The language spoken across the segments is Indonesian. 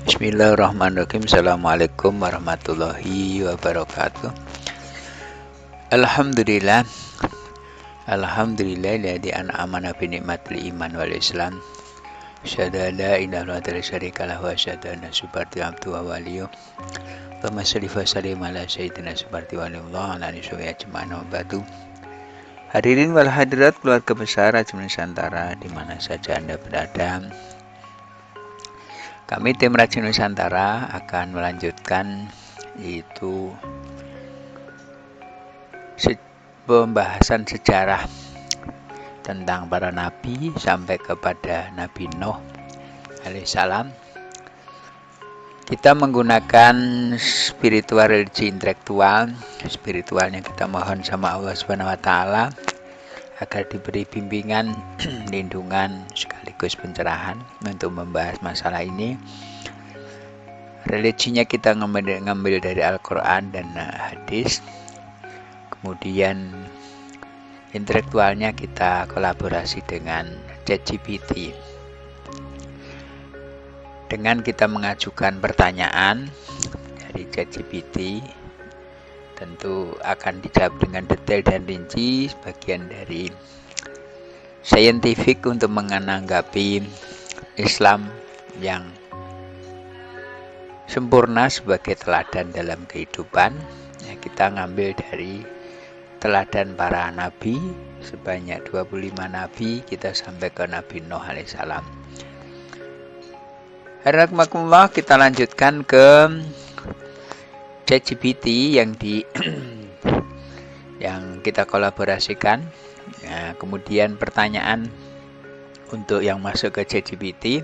Bismillahirrahmanirrahim. Assalamualaikum warahmatullahi wabarakatuh. Alhamdulillah. Alhamdulillah alladzi an'amana bi ni'matil iman wal islam. Asyhadu an la ilaha illallah syarikalah wa asyhadu anna subhanahu abdu wa waliyyu. Allahumma shalli wa sallim ala sayyidina subhanahu walillah ala nisya ajma'in wa ba'du. Hadirin wal hadirat keluarga besar Raja Nusantara di mana saja Anda berada. Kami tim Raja Nusantara akan melanjutkan yaitu pembahasan sejarah tentang para nabi sampai kepada Nabi Nuh alaihissalam. Kita menggunakan spiritual religi intelektual, spiritualnya kita mohon sama Allah Subhanahu wa taala agar diberi bimbingan, lindungan sekaligus pencerahan untuk membahas masalah ini. Religinya kita ngambil dari Al-Quran dan hadis. Kemudian intelektualnya kita kolaborasi dengan ChatGPT. Dengan kita mengajukan pertanyaan dari ChatGPT, tentu akan dijawab dengan detail dan rinci, sebagian dari saintifik untuk menanggapi Islam yang sempurna sebagai teladan dalam kehidupan. Ya, kita ngambil dari teladan para nabi, sebanyak 25 nabi, kita sampai ke Nabi Nuh alaihissalam. Harakumullah, kita lanjutkan ke ChatGPT yang kita kolaborasikan. Nah, kemudian pertanyaan untuk yang masuk ke ChatGPT,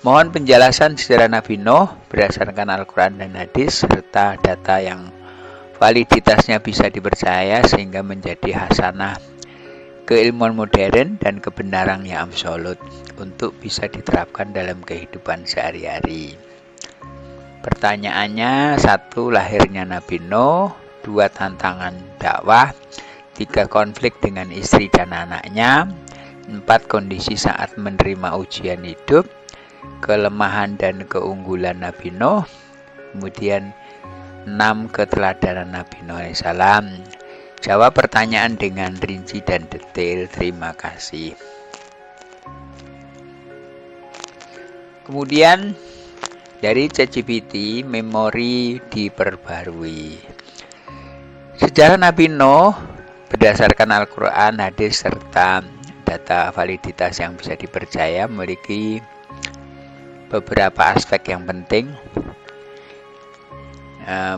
mohon penjelasan sejarah Nabi Nuh berdasarkan Al-Quran dan hadis serta data yang validitasnya bisa dipercaya sehingga menjadi hasanah keilmuan modern dan kebenaran yang absolut untuk bisa diterapkan dalam kehidupan sehari-hari. Pertanyaannya, 1. Lahirnya Nabi Nuh, 2. Tantangan dakwah, 3. Konflik dengan istri dan anaknya, 4. Kondisi saat menerima ujian hidup, kelemahan dan keunggulan Nabi Nuh, kemudian 6. Keteladanan Nabi Nuh alaihissalam. Jawab pertanyaan dengan rinci dan detail. Terima kasih. Kemudian dari ChatGPT, memori diperbarui. Sejarah Nabi Nuh berdasarkan Al-Quran, hadis, serta data validitas yang bisa dipercaya memiliki beberapa aspek yang penting.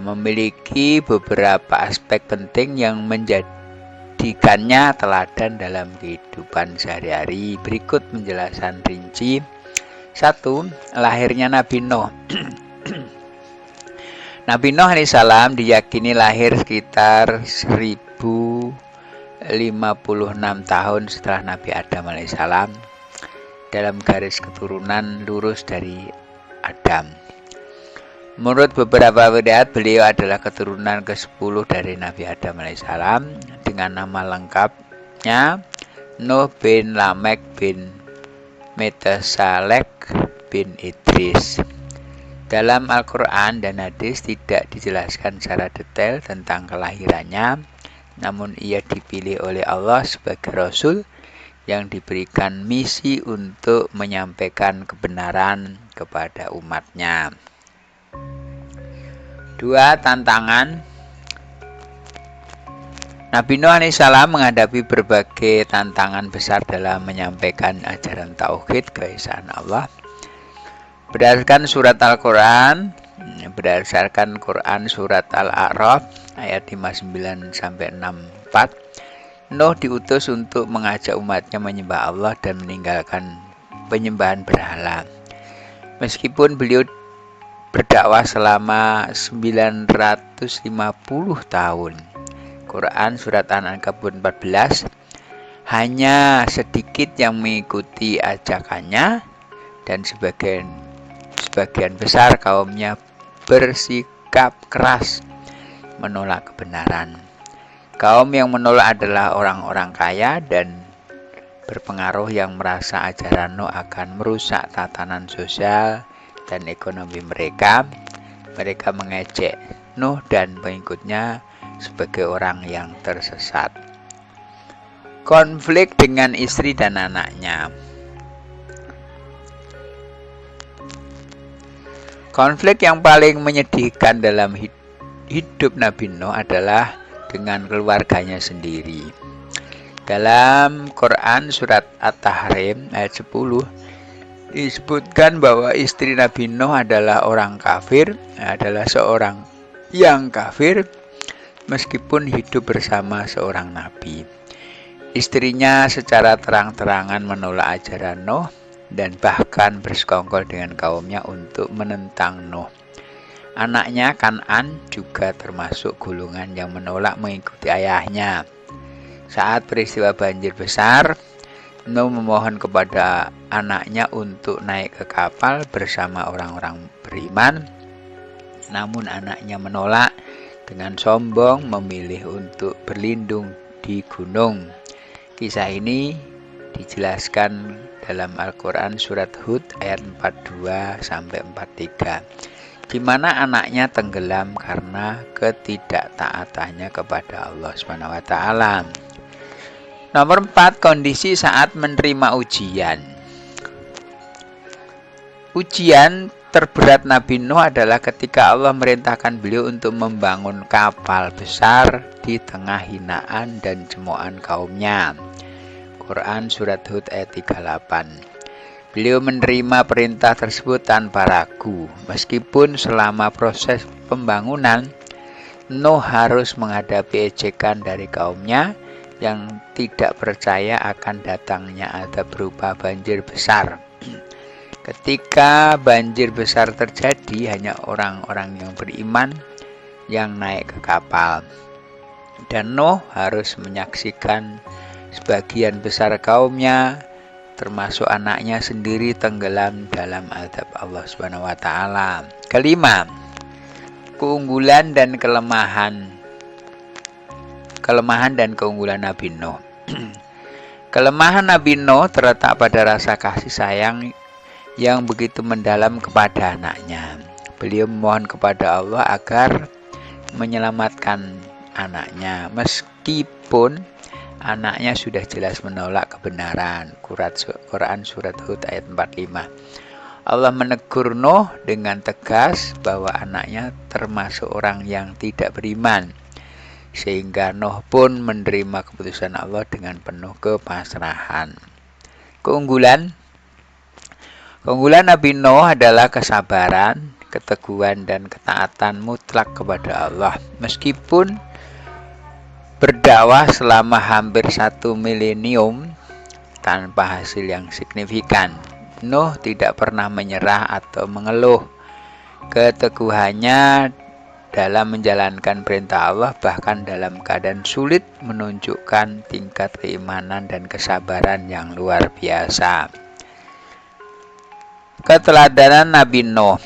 Memiliki beberapa aspek penting yang menjadikannya teladan dalam kehidupan sehari-hari. Berikut penjelasan rinci. 1. Lahirnya Nabi Nuh. Nabi Nuh alaihissalam diyakini lahir sekitar 1056 tahun setelah Nabi Adam alaihissalam dalam garis keturunan lurus dari Adam. Menurut beberapa riwayat, beliau adalah keturunan ke-10 dari Nabi Adam alaihissalam dengan nama lengkapnya Nuh bin Lamek bin Metasalek bin Idris. Dalam Al-Quran dan hadis tidak dijelaskan secara detail tentang kelahirannya, namun ia dipilih oleh Allah sebagai Rasul yang diberikan misi untuk menyampaikan kebenaran kepada umatnya. 2. Tantangan. Nabi Nuh alaihissalam menghadapi berbagai tantangan besar dalam menyampaikan ajaran tauhid keesaan Allah. Berdasarkan surat Al-Quran, berdasarkan Quran surat Al-A'raf ayat 59-64, Nuh diutus untuk mengajak umatnya menyembah Allah dan meninggalkan penyembahan berhala. Meskipun beliau berdakwah selama 950 tahun. Quran surat An-Ankabut 14, hanya sedikit yang mengikuti ajakannya dan sebagian besar kaumnya bersikap keras menolak kebenaran. Kaum yang menolak adalah orang-orang kaya dan berpengaruh yang merasa ajaran Nuh akan merusak tatanan sosial dan ekonomi mereka, mereka mengejek Nuh dan pengikutnya sebagai orang yang tersesat. Konflik dengan istri dan anaknya. Konflik yang paling menyedihkan dalam hidup Nabi Nuh adalah dengan keluarganya sendiri. Dalam Quran surat At-Tahrim ayat 10 disebutkan bahwa istri Nabi Nuh adalah orang kafir, adalah seorang yang kafir meskipun hidup bersama seorang nabi. Istrinya secara terang-terangan menolak ajaran Nuh dan bahkan bersekongkol dengan kaumnya untuk menentang Nuh. Anaknya Kan'an juga termasuk golongan yang menolak mengikuti ayahnya. Saat peristiwa banjir besar, Nuh memohon kepada anaknya untuk naik ke kapal bersama orang-orang beriman. Namun anaknya menolak dengan sombong memilih untuk berlindung di gunung. Kisah ini dijelaskan dalam Al-Quran surat Hud ayat 42-43, di mana anaknya tenggelam karena ketidaktaatannya kepada Allah SWT. Nomor 4, kondisi saat menerima ujian. Ujian terberat Nabi Nuh adalah ketika Allah merintahkan beliau untuk membangun kapal besar di tengah hinaan dan cemoohan kaumnya. Quran surat Hud ayat 38. Beliau menerima perintah tersebut tanpa ragu, meskipun selama proses pembangunan Nuh harus menghadapi ejekan dari kaumnya yang tidak percaya akan datangnya azab berupa banjir besar. Ketika banjir besar terjadi, hanya orang-orang yang beriman yang naik ke kapal, dan Nuh harus menyaksikan sebagian besar kaumnya, termasuk anaknya sendiri, tenggelam dalam azab Allah SWT. Kelima, keunggulan dan kelemahan dan keunggulan Nabi Nuh. Kelemahan Nabi Nuh terletak pada rasa kasih sayang yang begitu mendalam kepada anaknya. Beliau memohon kepada Allah agar menyelamatkan anaknya, meskipun anaknya sudah jelas menolak kebenaran. Quran surat Hud ayat 45. Allah menegur Nuh dengan tegas bahwa anaknya termasuk orang yang tidak beriman, sehingga Nuh pun menerima keputusan Allah dengan penuh kepasrahan. Keunggulan Nabi Nuh adalah kesabaran, keteguhan, dan ketaatan mutlak kepada Allah. Meskipun berdakwah selama hampir 1 milenium tanpa hasil yang signifikan, Nuh tidak pernah menyerah atau mengeluh. Keteguhannya dalam menjalankan perintah Allah, bahkan dalam keadaan sulit, menunjukkan tingkat keimanan dan kesabaran yang luar biasa. Keteladanan Nabi Nuh.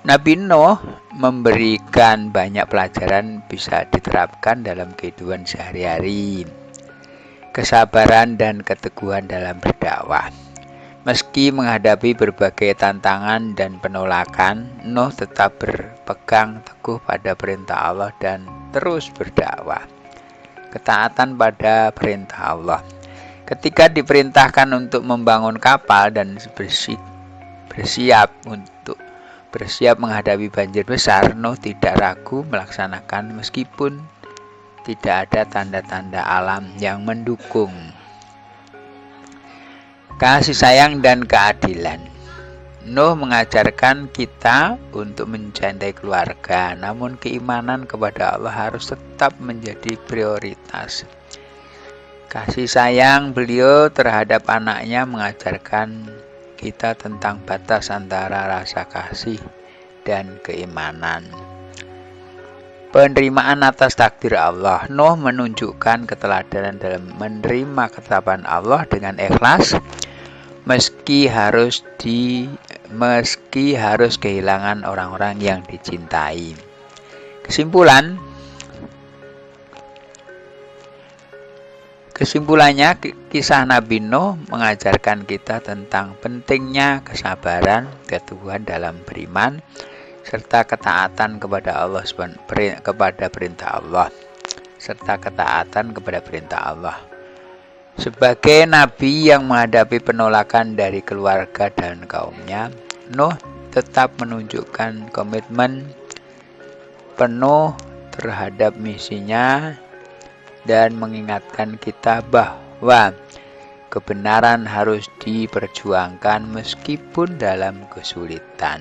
Nabi Nuh memberikan banyak pelajaran bisa diterapkan dalam kehidupan sehari-hari. Kesabaran dan keteguhan dalam berdakwah. Meski menghadapi berbagai tantangan dan penolakan, Nuh tetap berpegang teguh pada perintah Allah dan terus berdakwah. Ketaatan pada perintah Allah. Ketika diperintahkan untuk membangun kapal dan bersiap menghadapi banjir besar, Nuh tidak ragu melaksanakan meskipun tidak ada tanda-tanda alam yang mendukung. Kasih sayang dan keadilan. Nuh mengajarkan kita untuk mencintai keluarga, namun keimanan kepada Allah harus tetap menjadi prioritas. Kasih sayang beliau terhadap anaknya mengajarkan kita tentang batas antara rasa kasih dan keimanan. Penerimaan atas takdir Allah. Nuh menunjukkan keteladanan dalam menerima ketetapan Allah dengan ikhlas, meski harus kehilangan orang-orang yang dicintai. Kesimpulan, Kesimpulannya, kisah Nabi Nuh mengajarkan kita tentang pentingnya kesabaran, keteguhan dalam beriman, serta ketaatan kepada perintah Allah. Sebagai nabi yang menghadapi penolakan dari keluarga dan kaumnya, Nuh tetap menunjukkan komitmen penuh terhadap misinya dan mengingatkan kita bahwa kebenaran harus diperjuangkan meskipun dalam kesulitan.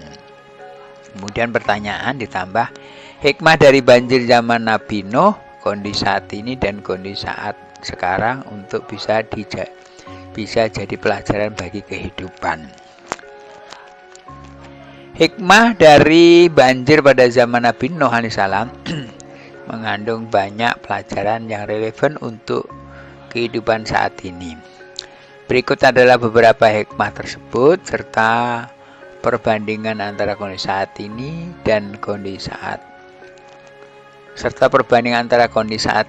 Kemudian pertanyaan ditambah, hikmah dari banjir zaman Nabi Nuh, kondisi saat ini dan kondisi saat sekarang untuk bisa jadi pelajaran bagi kehidupan. Hikmah dari banjir pada zaman Nabi Nuh alaihissalam mengandung banyak pelajaran yang relevan untuk kehidupan saat ini. Berikut adalah beberapa hikmah tersebut serta perbandingan antara kondisi saat ini dan kondisi saat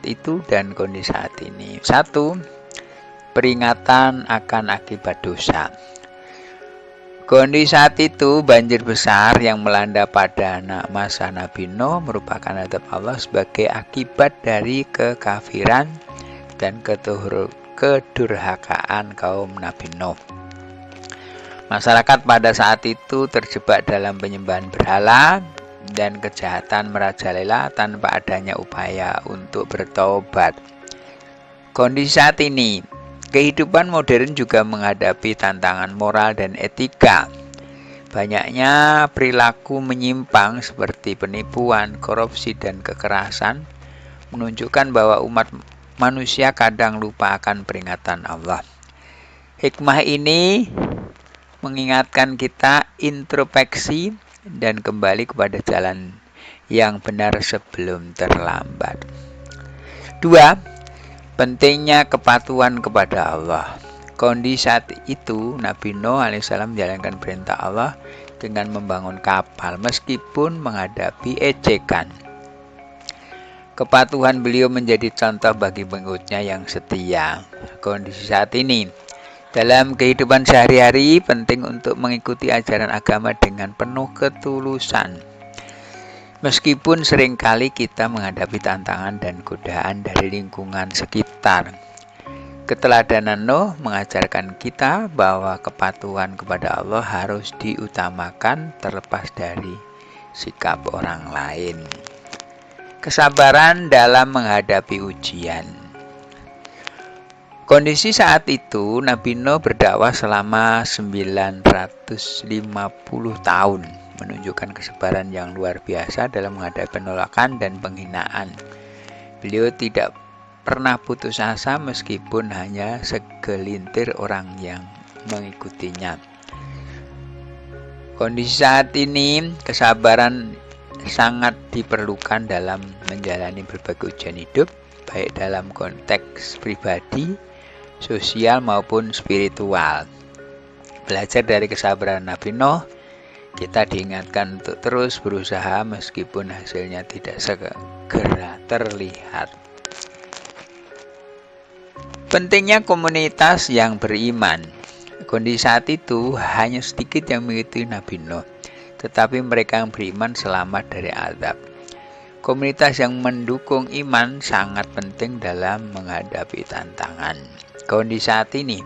itu dan kondisi saat ini. 1. Peringatan akan akibat dosa. Kondisi saat itu, banjir besar yang melanda pada masa Nabi Nuh merupakan adab Allah sebagai akibat dari kekafiran dan kedurhakaan kaum Nabi Nuh. Masyarakat pada saat itu terjebak dalam penyembahan berhala dan kejahatan merajalela tanpa adanya upaya untuk bertobat. Kondisi saat ini, kehidupan modern juga menghadapi tantangan moral dan etika. Banyaknya perilaku menyimpang seperti penipuan, korupsi, dan kekerasan menunjukkan bahwa umat manusia kadang lupa akan peringatan Allah. Hikmah ini mengingatkan kita introspeksi dan kembali kepada jalan yang benar sebelum terlambat. 2. Pentingnya kepatuhan kepada Allah. Kondisi saat itu, Nabi Nuh alaihissalam menjalankan perintah Allah dengan membangun kapal meskipun menghadapi ejekan. Kepatuhan beliau menjadi contoh bagi pengikutnya yang setia. Kondisi saat ini, dalam kehidupan sehari-hari penting untuk mengikuti ajaran agama dengan penuh ketulusan. Meskipun seringkali kita menghadapi tantangan dan godaan dari lingkungan sekitar. Keteladanan Nuh mengajarkan kita bahwa kepatuhan kepada Allah harus diutamakan terlepas dari sikap orang lain. Kesabaran dalam menghadapi ujian. Kondisi saat itu, Nabi Nuh berdakwah selama 950 tahun. Menunjukkan kesabaran yang luar biasa dalam menghadapi penolakan dan penghinaan. Beliau tidak pernah putus asa meskipun hanya segelintir orang yang mengikutinya. Kondisi saat ini, kesabaran sangat diperlukan dalam menjalani berbagai ujian hidup, baik dalam konteks pribadi, sosial maupun spiritual. Belajar dari kesabaran Nabi Nuh, kita diingatkan untuk terus berusaha meskipun hasilnya tidak segera terlihat. Pentingnya komunitas yang beriman. Kondisi saat itu hanya sedikit yang mengikuti Nabi Nuh, tetapi mereka yang beriman selamat dari azab. Komunitas yang mendukung iman sangat penting dalam menghadapi tantangan. Kondisi saat ini,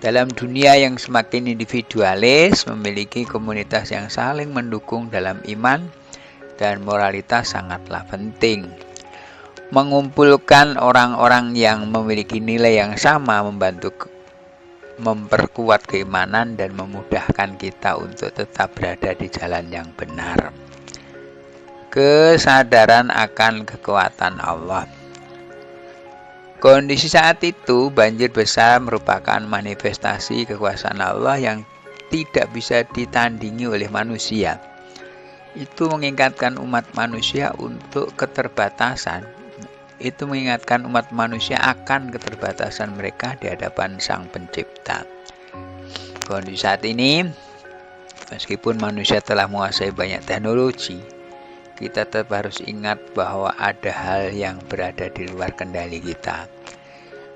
dalam dunia yang semakin individualis, memiliki komunitas yang saling mendukung dalam iman dan moralitas sangatlah penting. Mengumpulkan orang-orang yang memiliki nilai yang sama membantu memperkuat keimanan dan memudahkan kita untuk tetap berada di jalan yang benar. Kesadaran akan kekuatan Allah. Kondisi saat itu, banjir besar merupakan manifestasi kekuasaan Allah yang tidak bisa ditandingi oleh manusia. Itu mengingatkan umat manusia untuk keterbatasan. Itu mengingatkan umat manusia akan keterbatasan mereka di hadapan Sang Pencipta. Kondisi saat ini, meskipun manusia telah menguasai banyak teknologi, kita tetap harus ingat bahwa ada hal yang berada di luar kendali kita.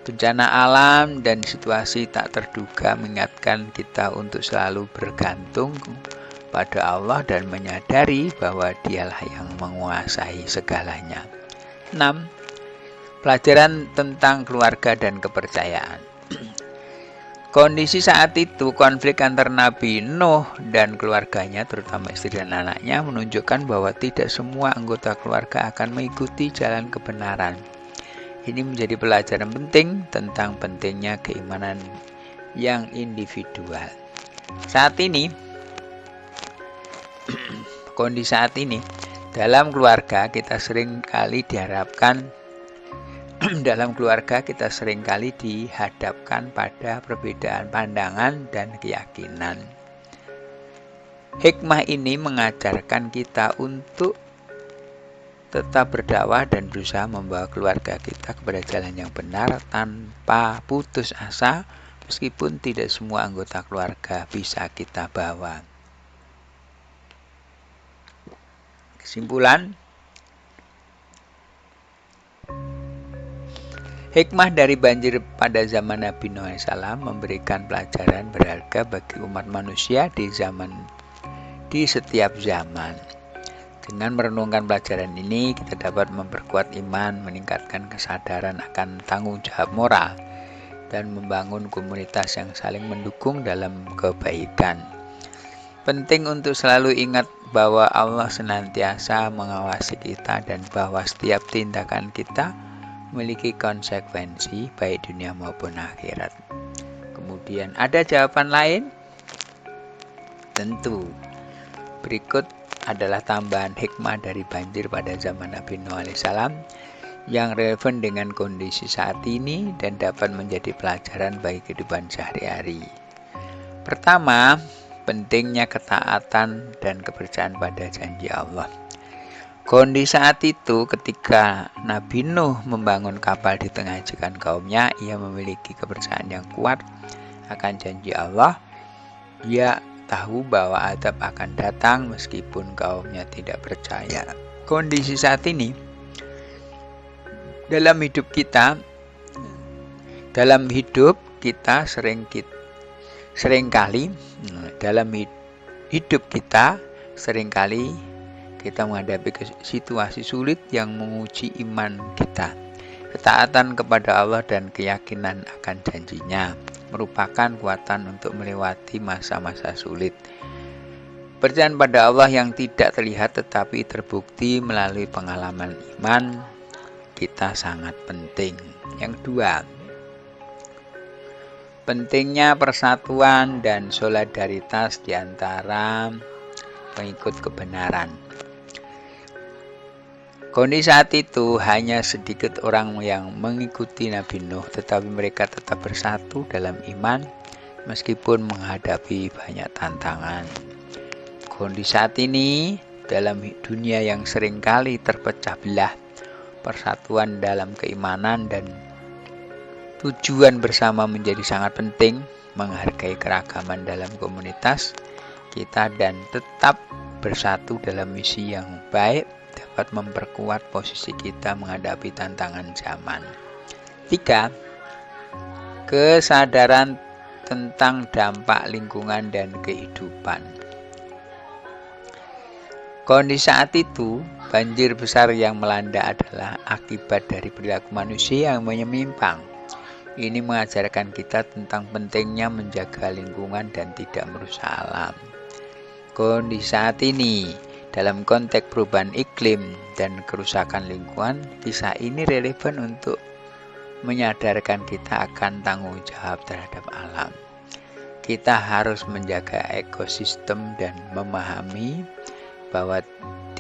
Bencana alam dan situasi tak terduga mengingatkan kita untuk selalu bergantung pada Allah dan menyadari bahwa Dialah yang menguasai segalanya. 6. Pelajaran tentang keluarga dan kepercayaan. Kondisi saat itu, konflik antar Nabi Nuh dan keluarganya, terutama istri dan anaknya, menunjukkan bahwa tidak semua anggota keluarga akan mengikuti jalan kebenaran. Ini menjadi pelajaran penting tentang pentingnya keimanan yang individual. Saat ini, kondisi saat ini, dalam keluarga kita seringkali dihadapkan pada perbedaan pandangan dan keyakinan. Hikmah ini mengajarkan kita untuk tetap berdakwah dan berusaha membawa keluarga kita kepada jalan yang benar tanpa putus asa, meskipun tidak semua anggota keluarga bisa kita bawa. Kesimpulan, hikmah dari banjir pada zaman Nabi Nuh AS memberikan pelajaran berharga bagi umat manusia di setiap zaman. Dengan merenungkan pelajaran ini, kita dapat memperkuat iman, meningkatkan kesadaran akan tanggung jawab moral, dan membangun komunitas yang saling mendukung dalam kebaikan. Penting untuk selalu ingat bahwa Allah senantiasa mengawasi kita dan bahwa setiap tindakan kita memiliki konsekuensi baik dunia maupun akhirat. Kemudian ada jawaban lain? Tentu. Berikut adalah tambahan hikmah dari banjir pada zaman Nabi Nuh AS yang relevan dengan kondisi saat ini dan dapat menjadi pelajaran bagi kehidupan sehari-hari. Pertama, pentingnya ketaatan dan kepercayaan pada janji Allah. Kondisi saat itu ketika Nabi Nuh membangun kapal di tengah ajakan kaumnya, ia memiliki kepercayaan yang kuat akan janji Allah. Ia tahu bahwa azab akan datang meskipun kaumnya tidak percaya. Kondisi saat ini dalam hidup kita seringkali kita menghadapi situasi sulit yang menguji iman kita. Ketaatan kepada Allah dan keyakinan akan janjinya merupakan kekuatan untuk melewati masa-masa sulit. Percaya pada Allah yang tidak terlihat tetapi terbukti melalui pengalaman iman kita sangat penting. Yang kedua, pentingnya persatuan dan solidaritas di antara pengikut kebenaran. Kondisi saat itu hanya sedikit orang yang mengikuti Nabi Nuh, tetapi mereka tetap bersatu dalam iman meskipun menghadapi banyak tantangan. Kondisi saat ini dalam dunia yang seringkali terpecah belah, persatuan dalam keimanan dan tujuan bersama menjadi sangat penting. Menghargai keragaman dalam komunitas kita dan tetap bersatu dalam misi yang baik dapat memperkuat posisi kita menghadapi tantangan zaman. 3. Kesadaran tentang dampak lingkungan dan kehidupan. Kondisi saat itu, banjir besar yang melanda adalah akibat dari perilaku manusia yang menyimpang. Ini mengajarkan kita tentang pentingnya menjaga lingkungan dan tidak merusak alam. Kondisi saat ini, dalam konteks perubahan iklim dan kerusakan lingkungan, kisah ini relevan untuk menyadarkan kita akan tanggung jawab terhadap alam. Kita harus menjaga ekosistem dan memahami bahwa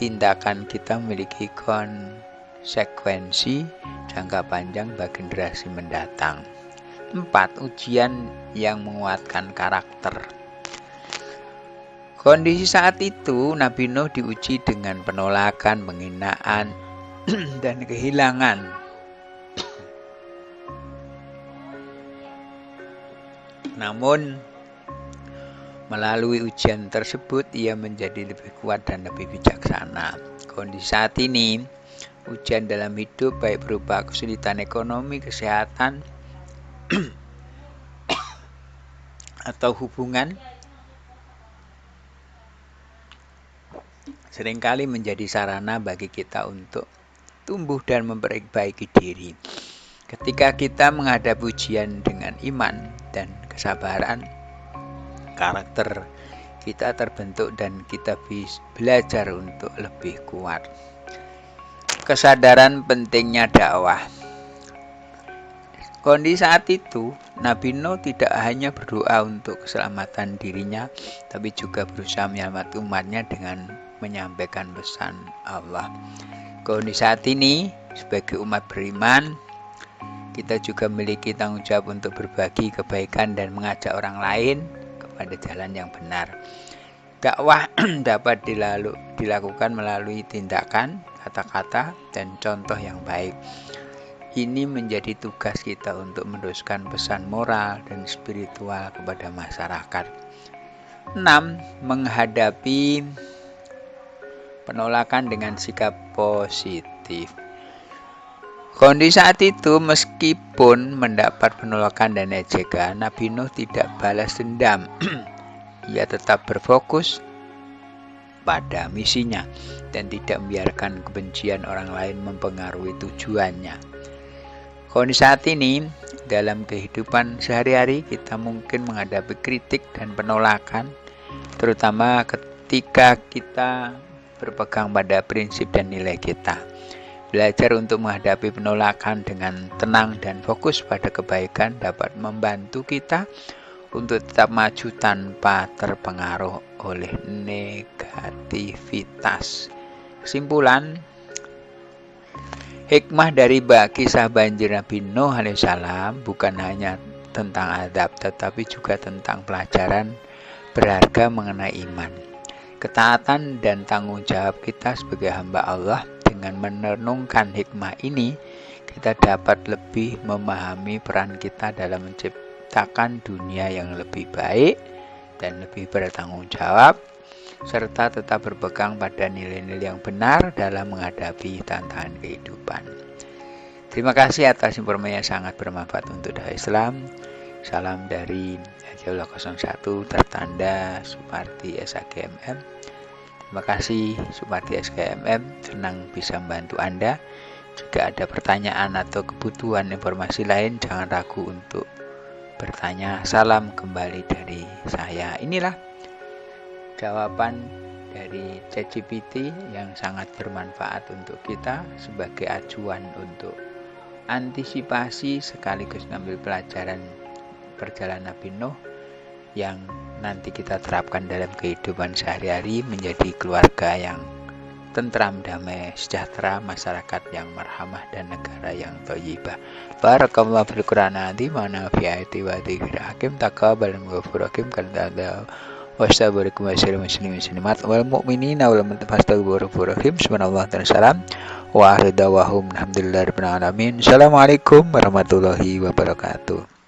tindakan kita memiliki konsekuensi jangka panjang bagi generasi mendatang. 4. Ujian yang menguatkan karakter. Kondisi saat itu, Nabi Nuh diuji dengan penolakan, penghinaan, dan kehilangan. Namun, melalui ujian tersebut, ia menjadi lebih kuat dan lebih bijaksana. Kondisi saat ini, ujian dalam hidup baik berupa kesulitan ekonomi, kesehatan, atau hubungan seringkali menjadi sarana bagi kita untuk tumbuh dan memperbaiki diri. Ketika kita menghadapi ujian dengan iman dan kesabaran, karakter kita terbentuk dan kita bisa belajar untuk lebih kuat. Kesadaran pentingnya dakwah. Kondisi saat itu, Nabi Nuh tidak hanya berdoa untuk keselamatan dirinya, tapi juga berusaha menyelamatkan umatnya dengan menyampaikan pesan Allah. Kondisi saat ini, sebagai umat beriman, kita juga memiliki tanggung jawab untuk berbagi kebaikan dan mengajak orang lain kepada jalan yang benar. Dakwah dapat dilakukan melalui tindakan, kata-kata, dan contoh yang baik. Ini menjadi tugas kita untuk meneruskan pesan moral dan spiritual kepada masyarakat. 6. Menghadapi penolakan dengan sikap positif. Kondisi saat itu, meskipun mendapat penolakan dan ejekan, Nabi Nuh tidak balas dendam. Ia tetap berfokus pada misinya dan tidak membiarkan kebencian orang lain mempengaruhi tujuannya. Kondisi saat ini, dalam kehidupan sehari-hari kita mungkin menghadapi kritik dan penolakan, terutama ketika kita berpegang pada prinsip dan nilai kita. Belajar untuk menghadapi penolakan dengan tenang dan fokus pada kebaikan dapat membantu kita untuk tetap maju tanpa terpengaruh oleh negativitas. Kesimpulan, hikmah dari kisah banjir Nabi Nuh alaihissalam bukan hanya tentang adab, tetapi juga tentang pelajaran berharga mengenai iman, ketaatan dan tanggung jawab kita sebagai hamba Allah. Dengan merenungkan hikmah ini, kita dapat lebih memahami peran kita dalam menciptakan dunia yang lebih baik dan lebih bertanggung jawab, serta tetap berpegang pada nilai-nilai yang benar dalam menghadapi tantangan kehidupan. Terima kasih atas informasi yang sangat bermanfaat untuk dakwah Islam. Salam dari Jaula 01 tertanda Suparti SHGMM. Terima kasih Suparti SKMM, senang bisa membantu Anda. Jika ada pertanyaan atau kebutuhan informasi lain, jangan ragu untuk bertanya. Salam kembali dari saya. Inilah jawaban dari ChatGPT yang sangat bermanfaat untuk kita sebagai acuan untuk antisipasi sekaligus mengambil pelajaran perjalanan Nabi Nuh yang nanti kita terapkan dalam kehidupan sehari-hari menjadi keluarga yang tentram, damai, sejahtera, masyarakat yang marhamah dan negara yang thayyibah. Barakallahu fil Qur'an azim wa nafa'ati wa dzikril hakim taqabbal ghafur rahim kalada wassalamualaikum warahmatullahi wabarakatuh wal mu'minina wal mu'minat subhanallah wa salam wa ahli dawahum alhamdulillahirabbil alamin. Assalamualaikum warahmatullahi wabarakatuh.